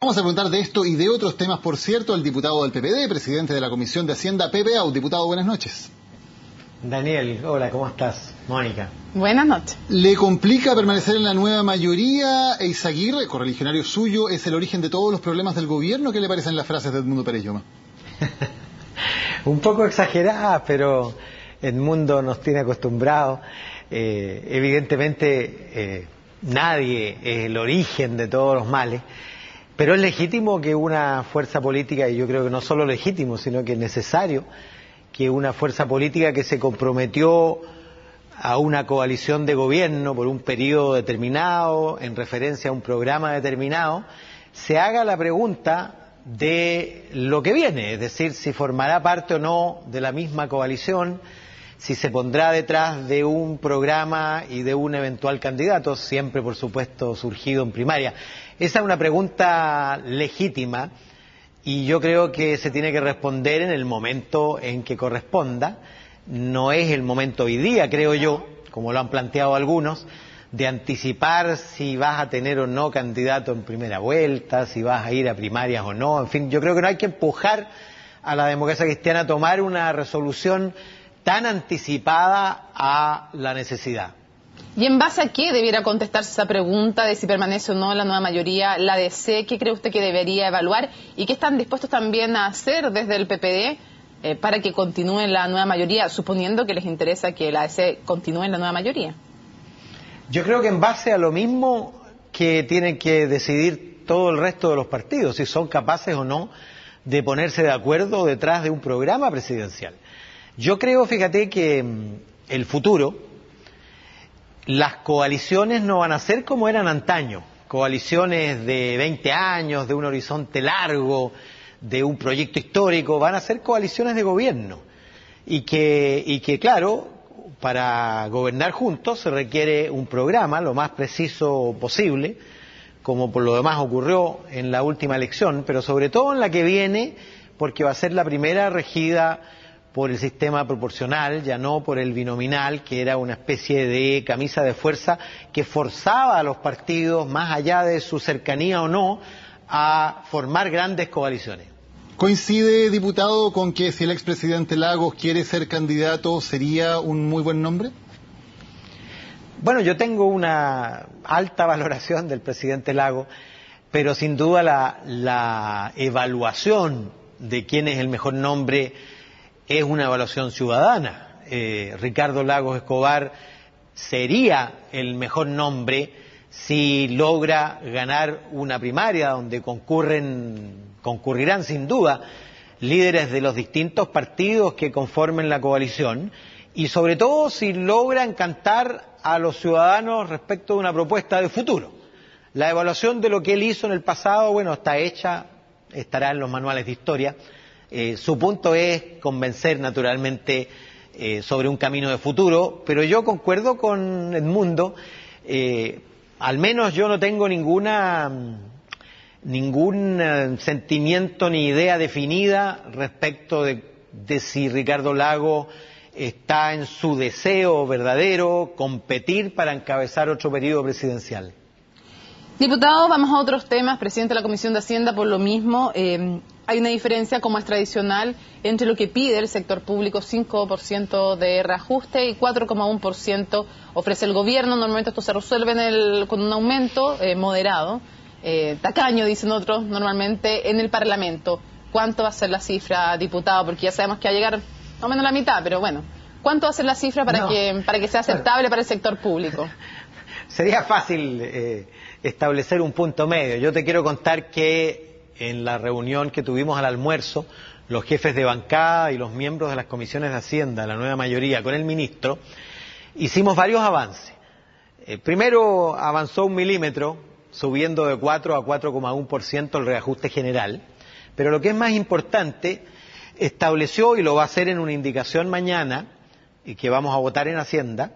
Vamos a preguntar de esto y de otros temas, por cierto, al diputado del PPD, presidente de la Comisión de Hacienda, Pepe Out. Diputado, buenas noches. Daniel, hola, ¿cómo estás? Mónica. Buenas noches. ¿Le complica permanecer en la nueva mayoría? Eizaguirre, correligionario suyo, ¿es el origen de todos los problemas del gobierno? ¿Qué le parecen las frases de Edmundo Pérez Lloma? Un poco exageradas, pero Edmundo nos tiene acostumbrados. Evidentemente, nadie es el origen de todos los males, pero es legítimo que una fuerza política, y yo creo que no solo legítimo, sino que es necesario que una fuerza política que se comprometió a una coalición de gobierno por un periodo determinado, en referencia a un programa determinado, se haga la pregunta de lo que viene, es decir, si formará parte o no de la misma coalición, si se pondrá detrás de un programa y de un eventual candidato, siempre por supuesto surgido en primaria. Esa es una pregunta legítima y yo creo que se tiene que responder en el momento en que corresponda. No es el momento hoy día, creo yo, como lo han planteado algunos, de anticipar si vas a tener o no candidato en primera vuelta, si vas a ir a primarias o no. En fin, yo creo que no hay que empujar a la democracia cristiana a tomar una resolución tan anticipada a la necesidad. ¿Y en base a qué debiera contestarse esa pregunta de si permanece o no la nueva mayoría, la DC? ¿Qué cree usted que debería evaluar? ¿Y qué están dispuestos también a hacer desde el PPD para que continúe la nueva mayoría, suponiendo que les interesa que la DC continúe en la nueva mayoría? Yo creo que en base a lo mismo que tienen que decidir todo el resto de los partidos, si son capaces o no de ponerse de acuerdo detrás de un programa presidencial. Yo creo, fíjate, que el futuro, las coaliciones no van a ser como eran antaño, coaliciones de 20 años, de un horizonte largo, de un proyecto histórico, van a ser coaliciones de gobierno y que claro, para gobernar juntos se requiere un programa lo más preciso posible, como por lo demás ocurrió en la última elección, pero sobre todo en la que viene, porque va a ser la primera regida por el sistema proporcional, ya no por el binominal, que era una especie de camisa de fuerza que forzaba a los partidos, más allá de su cercanía o no, a formar grandes coaliciones. ¿Coincide, diputado, con que si el expresidente Lagos quiere ser candidato sería un muy buen nombre? Bueno, yo tengo una alta valoración del presidente Lagos, pero sin duda la evaluación de quién es el mejor nombre es una evaluación ciudadana. Ricardo Lagos Escobar sería el mejor nombre si logra ganar una primaria donde concurrirán sin duda líderes de los distintos partidos que conformen la coalición y sobre todo si logra encantar a los ciudadanos respecto de una propuesta de futuro. La evaluación de lo que él hizo en el pasado, bueno, está hecha, estará en los manuales de historia. Su punto es convencer naturalmente sobre un camino de futuro, pero yo concuerdo con Edmundo, al menos yo no tengo ningún sentimiento ni idea definida respecto de si Ricardo Lagos está en su deseo verdadero competir para encabezar otro periodo presidencial. Diputado, vamos a otros temas. Presidente de la Comisión de Hacienda, por lo mismo, hay una diferencia, como es tradicional, entre lo que pide el sector público, 5% de reajuste y 4,1% ofrece el gobierno. Normalmente esto se resuelve con un aumento moderado, tacaño, dicen otros, normalmente en el Parlamento. ¿Cuánto va a ser la cifra, diputado? Porque ya sabemos que va a llegar más o menos la mitad, pero bueno, ¿cuánto va a ser la cifra para que sea aceptable para el sector público? Sería fácil establecer un punto medio. Yo te quiero contar que en la reunión que tuvimos al almuerzo, los jefes de bancada y los miembros de las comisiones de Hacienda, la nueva mayoría, con el ministro, hicimos varios avances. Primero avanzó 1 milímetro, subiendo de 4 a 4,1% el reajuste general, pero lo que es más importante, estableció, y lo va a hacer en una indicación mañana, y que vamos a votar en Hacienda,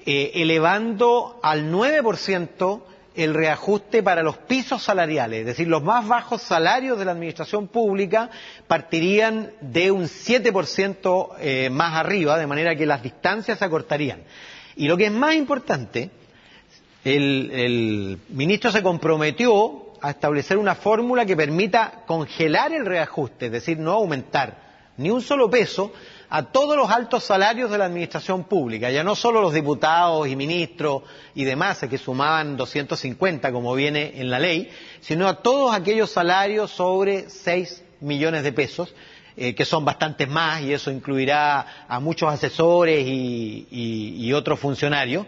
elevando al 9% el reajuste para los pisos salariales, es decir, los más bajos salarios de la administración pública partirían de un 7% más arriba, de manera que las distancias se acortarían. Y lo que es más importante, el ministro se comprometió a establecer una fórmula que permita congelar el reajuste, es decir, no aumentar ni un solo peso a todos los altos salarios de la administración pública, ya no solo los diputados y ministros y demás, que sumaban 250 como viene en la ley, sino a todos aquellos salarios sobre 6 millones de pesos, que son bastantes más, y eso incluirá a muchos asesores y otros funcionarios,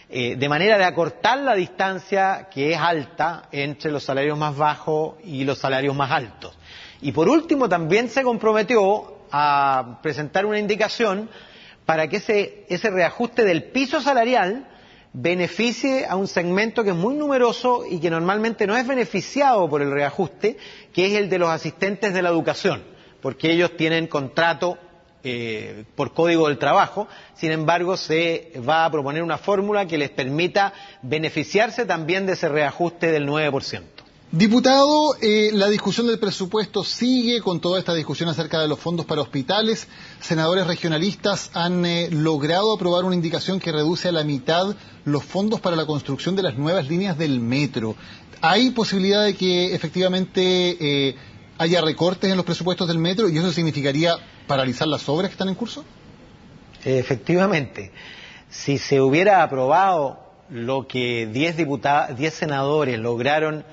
de manera de acortar la distancia que es alta entre los salarios más bajos y los salarios más altos. Y por último también se comprometió a presentar una indicación para que ese reajuste del piso salarial beneficie a un segmento que es muy numeroso y que normalmente no es beneficiado por el reajuste, que es el de los asistentes de la educación, porque ellos tienen contrato por Código del Trabajo. Sin embargo, se va a proponer una fórmula que les permita beneficiarse también de ese reajuste del 9%. Diputado, la discusión del presupuesto sigue con toda esta discusión acerca de los fondos para hospitales. Senadores regionalistas han logrado aprobar una indicación que reduce a la mitad los fondos para la construcción de las nuevas líneas del metro. ¿Hay posibilidad de que efectivamente haya recortes en los presupuestos del metro y eso significaría paralizar las obras que están en curso? Efectivamente, si se hubiera aprobado lo que 10 senadores lograron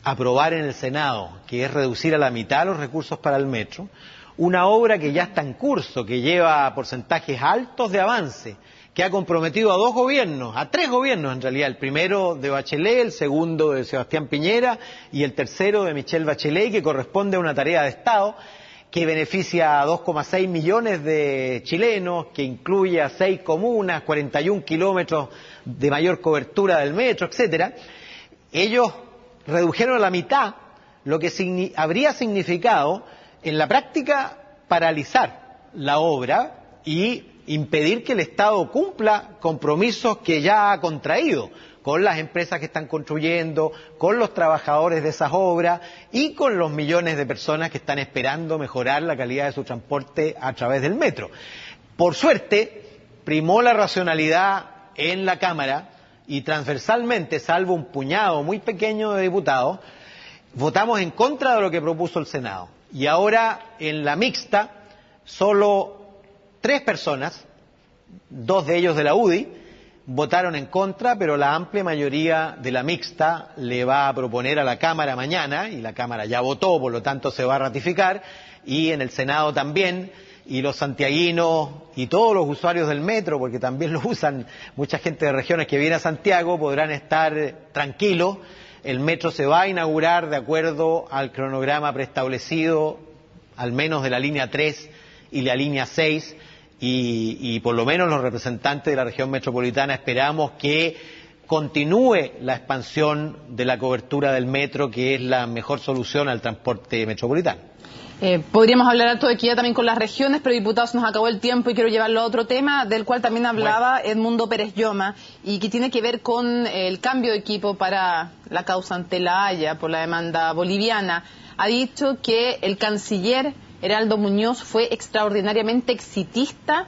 aprobar en el Senado, que es reducir a la mitad los recursos para el metro, una obra que ya está en curso, que lleva porcentajes altos de avance, que ha comprometido a 2 gobiernos, a 3 gobiernos en realidad, el primero de Bachelet, el segundo de Sebastián Piñera y el tercero de Michelle Bachelet, que corresponde a una tarea de Estado que beneficia a 2,6 millones de chilenos, que incluye a 6 comunas, 41 kilómetros de mayor cobertura del metro, etcétera. Ellos redujeron a la mitad lo que habría significado en la práctica paralizar la obra y impedir que el Estado cumpla compromisos que ya ha contraído con las empresas que están construyendo, con los trabajadores de esas obras y con los millones de personas que están esperando mejorar la calidad de su transporte a través del metro. Por suerte, primó la racionalidad en la Cámara y transversalmente, salvo un puñado muy pequeño de diputados, votamos en contra de lo que propuso el Senado. Y ahora, en la mixta, solo 3 personas, 2 de ellos de la UDI, votaron en contra, pero la amplia mayoría de la mixta le va a proponer a la Cámara mañana, y la Cámara ya votó, por lo tanto se va a ratificar, y en el Senado también, y los santiaguinos y todos los usuarios del metro, porque también lo usan mucha gente de regiones que viene a Santiago, podrán estar tranquilos. El metro se va a inaugurar de acuerdo al cronograma preestablecido, al menos de la línea 3 y la línea 6, y por lo menos los representantes de la región metropolitana esperamos que continúe la expansión de la cobertura del metro, que es la mejor solución al transporte metropolitano. Podríamos hablar alto de equidad también con las regiones, pero diputados, se nos acabó el tiempo y quiero llevarlo a otro tema del cual también hablaba Edmundo Pérez Lloma y que tiene que ver con el cambio de equipo para la causa ante la Haya por la demanda boliviana. Ha dicho que el canciller Heraldo Muñoz fue extraordinariamente exitista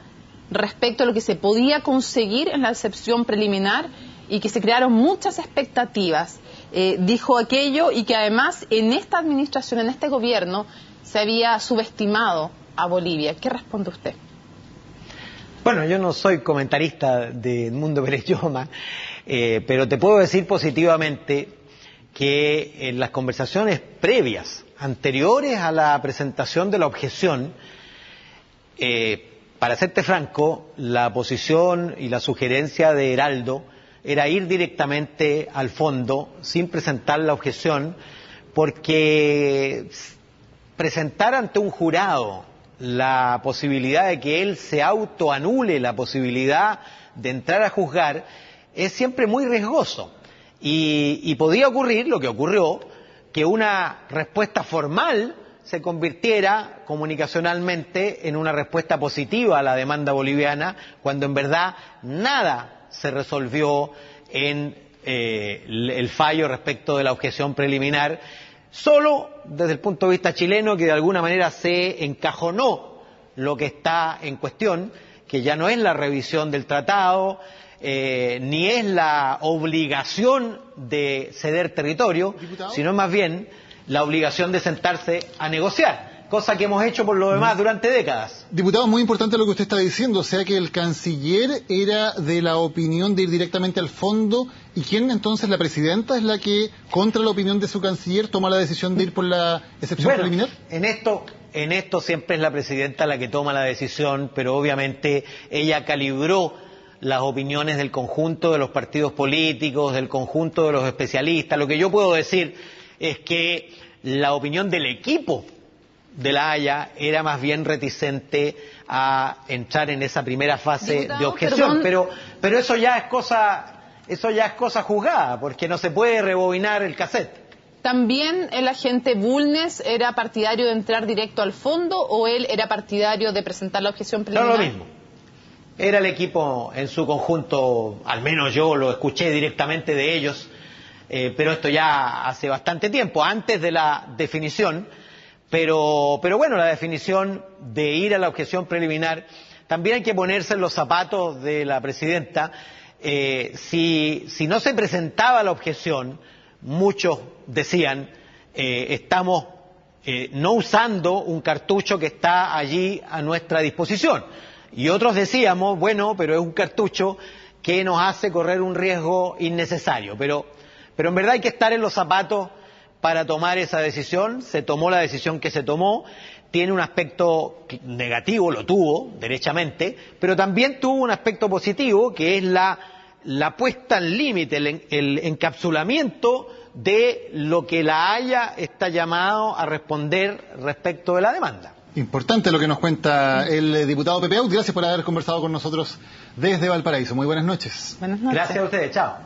respecto a lo que se podía conseguir en la excepción preliminar y que se crearon muchas expectativas. Dijo aquello y que además en esta administración, en este gobierno, se había subestimado a Bolivia. ¿Qué responde usted? Bueno, yo no soy comentarista de Edmundo Pérez Lloma, pero te puedo decir positivamente que en las conversaciones previas, anteriores a la presentación de la objeción, para serte franco, la posición y la sugerencia de Heraldo era ir directamente al fondo sin presentar la objeción, porque presentar ante un jurado la posibilidad de que él se autoanule la posibilidad de entrar a juzgar es siempre muy riesgoso. Y podía ocurrir lo que ocurrió, que una respuesta formal se convirtiera comunicacionalmente en una respuesta positiva a la demanda boliviana, cuando en verdad nada se resolvió en el fallo respecto de la objeción preliminar, solo desde el punto de vista chileno, que de alguna manera se encajonó lo que está en cuestión, que ya no es la revisión del tratado, ni es la obligación de ceder territorio, ¿Diputado? sino más bien la obligación de sentarse a negociar, cosa que hemos hecho por lo demás durante décadas. Diputado, muy importante lo que usted está diciendo, o sea que el canciller era de la opinión de ir directamente al fondo, ¿y quién entonces, la presidenta, es la que, contra la opinión de su canciller, toma la decisión de ir por la excepción preliminar? En esto siempre es la presidenta la que toma la decisión, pero obviamente ella calibró las opiniones del conjunto de los partidos políticos, del conjunto de los especialistas. Lo que yo puedo decir es que la opinión del equipo de la Haya era más bien reticente a entrar en esa primera fase, diputado, de objeción, pero eso ya es cosa juzgada, porque no se puede rebobinar el cassette. ¿También el agente Bulnes era partidario de entrar directo al fondo o él era partidario de presentar la objeción preliminar? No, lo mismo. Era el equipo en su conjunto, al menos yo lo escuché directamente de ellos, pero esto ya hace bastante tiempo, antes de la definición. Pero bueno, la definición de ir a la objeción preliminar, también hay que ponerse en los zapatos de la presidenta. Si no se presentaba la objeción, muchos decían, estamos no usando un cartucho que está allí a nuestra disposición. Y otros decíamos, bueno, pero es un cartucho que nos hace correr un riesgo innecesario. Pero en verdad hay que estar en los zapatos para tomar esa decisión. Se tomó la decisión que se tomó, tiene un aspecto negativo, lo tuvo, derechamente, pero también tuvo un aspecto positivo, que es la puesta en límite, el encapsulamiento de lo que la Haya está llamado a responder respecto de la demanda. Importante lo que nos cuenta el diputado Pepe Out. Gracias por haber conversado con nosotros desde Valparaíso. Muy buenas noches. Buenas noches. Gracias a ustedes, chao.